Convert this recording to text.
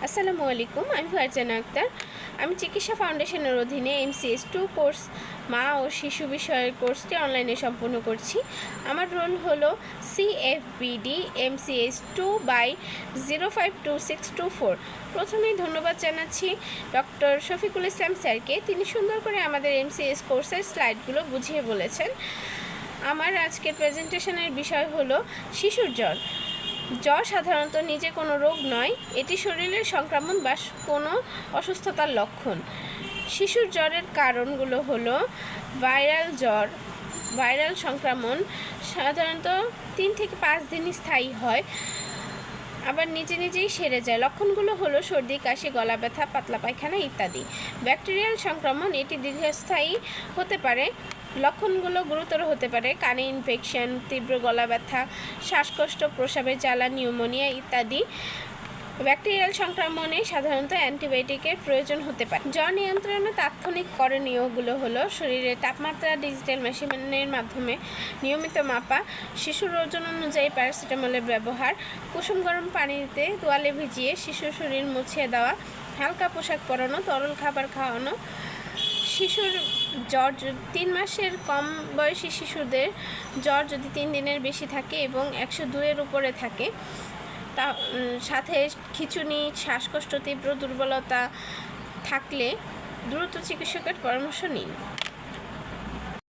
আসসালামু আলাইকুম, আমি ফারজানা আক্তার। আমি চিকিৎসা ফাউন্ডেশনের অধীনে MCS2 কোর্স মা ও শিশু বিষয়ের কোর্সটি অনলাইনে সম্পূর্ণ করছি। আমার রোল হলো CFBD MCS2/052624। প্রথমেই ধন্যবাদ জানাচ্ছি ডক্টর শফিকুল ইসলাম স্যারকে। তিনি সুন্দর করে আমাদের MCS কোর্সের স্লাইডগুলো বুঝিয়ে বলেছেন। আমার আজকের প্রেজেন্টেশনের বিষয় হলো শিশুর জ্বর। জ্বর সাধারণত নিজে কোনো রোগ নয়, এটি শরীরের সংক্রমণ বা কোনো অসুস্থতার লক্ষণ। শিশুর জ্বরের কারণগুলো হলো ভাইরাল জ্বর, ভাইরাল সংক্রমণ সাধারণত 3 থেকে 5 দিন স্থায়ী হয়, আবার নিজে নিজেই সেরে যায়। লক্ষণগুলো হলো সর্দি, কাশি, গলা ব্যথা, পাতলা পায়খানা ইত্যাদি। ব্যাকটেরিয়াল সংক্রমণ এটি দীর্ঘস্থায়ী হতে পারে। লক্ষণগুলো গুরুতর হতে পারে: কানে ইনফেকশন, তীব্র গলা ব্যথা, শ্বাসকষ্ট, প্রস্রাবের জ্বালা, নিউমোনিয়া ইত্যাদি। ব্যাকটেরিয়াল সংক্রমণে সাধারণত অ্যান্টিবায়োটিকের প্রয়োজন হতে পারে। জ্বর নিয়ন্ত্রণে তাৎক্ষণিক করণীয়গুলো হলো শরীরের তাপমাত্রা ডিজিটাল মেশিনের মাধ্যমে নিয়মিত মাপা, শিশুর ওজন অনুযায়ী প্যারাসিটামলের ব্যবহার, কুসুম গরম পানিতে তোয়ালে ভিজিয়ে শিশুর শরীর মুছিয়ে দেওয়া, হালকা পোশাক পরানো, তরল খাবার খাওয়ানো। শিশুর জ্বর 3 মাসের কম বয়সী শিশুদের জ্বর যদি 3 দিনের বেশি থাকে এবং 102-এর উপরে থাকে, তা সাথে খিঁচুনি, শ্বাসকষ্ট, তীব্র দুর্বলতা থাকলে দ্রুত চিকিৎসকের পরামর্শ নিন।